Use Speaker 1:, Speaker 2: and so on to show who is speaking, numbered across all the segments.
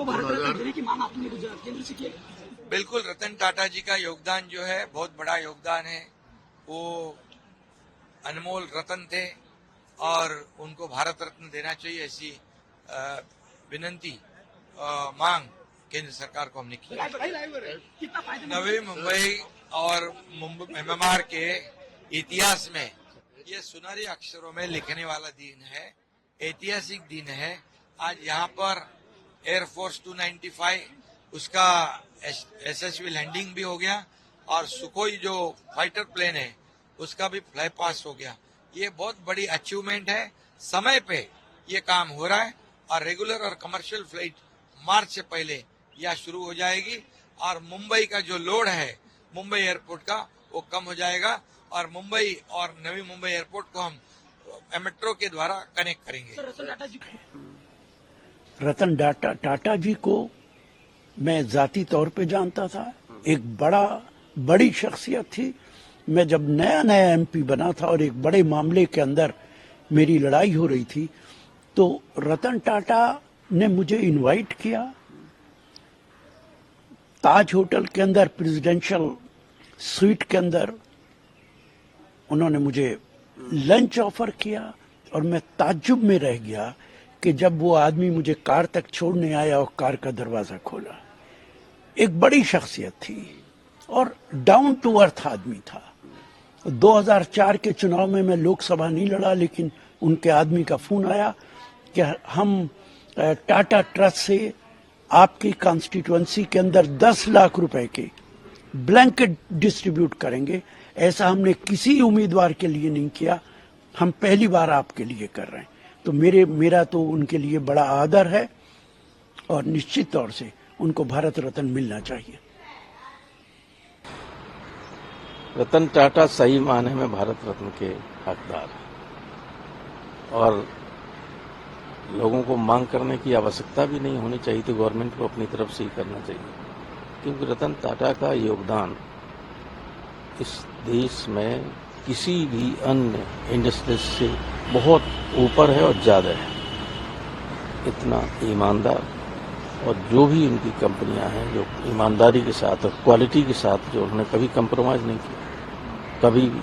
Speaker 1: उनको भारत रत्न देने की मांग आपने केंद्र से की है?
Speaker 2: बिल्कुल, रतन टाटा जी का योगदान जो है बहुत बड़ा योगदान है। वो अनमोल रतन थे और उनको भारत रत्न देना चाहिए, ऐसी विनंती मांग केंद्र सरकार को हमने की। नवी मुंबई और MMR के इतिहास में ये सुनहरे अक्षरों में लिखने वाला दिन है, ऐतिहासिक दिन है। आज यहाँ पर एयरफोर्स 295 उसका यशस्वी लैंडिंग भी हो गया और सुखोई जो फाइटर प्लेन है उसका भी फ्लाई पास हो गया। ये बहुत बड़ी अचीवमेंट है। समय पे ये काम हो रहा है और रेगुलर और कमर्शियल फ्लाइट मार्च से पहले यह शुरू हो जाएगी और मुंबई का जो लोड है मुंबई एयरपोर्ट का वो कम हो जाएगा और मुंबई और नवी मुंबई एयरपोर्ट को हम मेट्रो के द्वारा कनेक्ट करेंगे।
Speaker 3: रतन टाटा जी को मैं जाती तौर पे जानता था। एक बड़ी शख्सियत थी। मैं जब नया MP बना था और एक बड़े मामले के अंदर मेरी लड़ाई हो रही थी तो रतन टाटा ने मुझे इनवाइट किया। ताज होटल के अंदर प्रेसिडेंशियल स्वीट के अंदर उन्होंने मुझे लंच ऑफर किया और मैं ताज्जुब में रह गया कि जब वो आदमी मुझे कार तक छोड़ने आया और कार का दरवाजा खोला। एक बड़ी शख्सियत थी और डाउन टू अर्थ आदमी था। 2004 के चुनाव में मैं लोकसभा नहीं लड़ा, लेकिन उनके आदमी का फोन आया कि हम टाटा ट्रस्ट से आपकी कॉन्स्टिट्यूएंसी के अंदर 10 लाख रुपए के ब्लैंकेट डिस्ट्रीब्यूट करेंगे। ऐसा हमने किसी उम्मीदवार के लिए नहीं किया, हम पहली बार आपके लिए कर रहे हैं। तो मेरा तो उनके लिए बड़ा आदर है और निश्चित तौर से उनको भारत रत्न मिलना चाहिए।
Speaker 4: रतन टाटा सही मायने में भारत रत्न के हकदार हैं और लोगों को मांग करने की आवश्यकता भी नहीं होनी चाहिए, तो गवर्नमेंट को अपनी तरफ से ही करना चाहिए, क्योंकि रतन टाटा का योगदान इस देश में किसी भी अन्य इंडस्ट्री से बहुत ऊपर है और ज्यादा है। इतना ईमानदार और जो भी उनकी कंपनियां हैं जो ईमानदारी के साथ और क्वालिटी के साथ जो उन्होंने कभी कंप्रोमाइज नहीं किया कभी भी।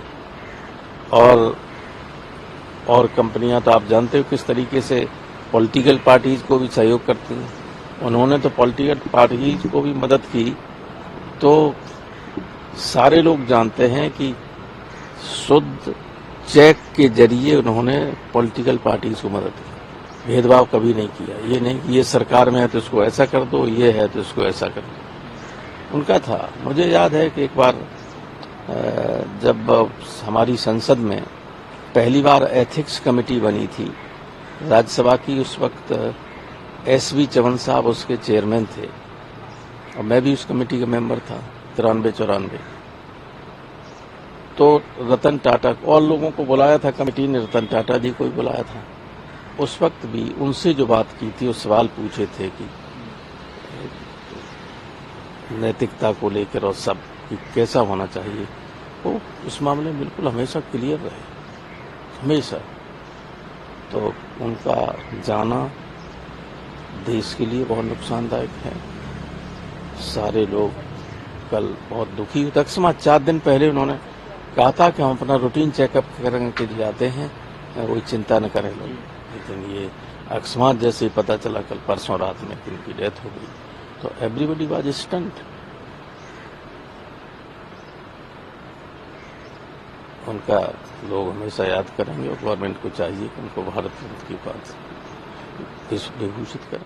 Speaker 4: और कंपनियां तो आप जानते हो किस तरीके से पॉलिटिकल पार्टीज को भी सहयोग करती हैं। उन्होंने तो पॉलिटिकल पार्टीज को भी मदद की। तो सारे लोग जानते हैं कि शुद्ध चेक के जरिए उन्होंने पॉलिटिकल पार्टीज को मदद की, भेदभाव कभी नहीं किया। ये नहीं कि ये सरकार में है तो इसको ऐसा कर दो, ये है तो इसको ऐसा कर दो। उनका था। मुझे याद है कि एक बार जब हमारी संसद में पहली बार एथिक्स कमेटी बनी थी राज्यसभा की, उस वक्त SV चमन साहब उसके चेयरमैन थे और मैं भी उस कमेटी का मेंबर था 93-94। तो रतन टाटा और लोगों को बुलाया था कमेटी ने, रतन टाटा जी को भी बुलाया था। उस वक्त भी उनसे जो बात की थी, वो सवाल पूछे थे कि नैतिकता को लेकर और सब कि कैसा होना चाहिए, वो उस मामले में बिल्कुल हमेशा क्लियर रहे, हमेशा। तो उनका जाना देश के लिए बहुत नुकसानदायक है। सारे लोग कल बहुत दुखी हुए। अकस्मात 4 दिन पहले उन्होंने कहा था कि हम अपना रूटीन चेकअप करने के लिए आते हैं, कोई चिंता न करें लोग। लेकिन ये अकस्मात जैसे ही पता चला कल परसों रात में कि उनकी डेथ हो गई, तो एवरीबॉडी वाज स्टन्ड। उनका लोग हमेशा याद करेंगे और गवर्नमेंट को चाहिए कि उनको भारत रत्न की उपाधि विभूषित करें।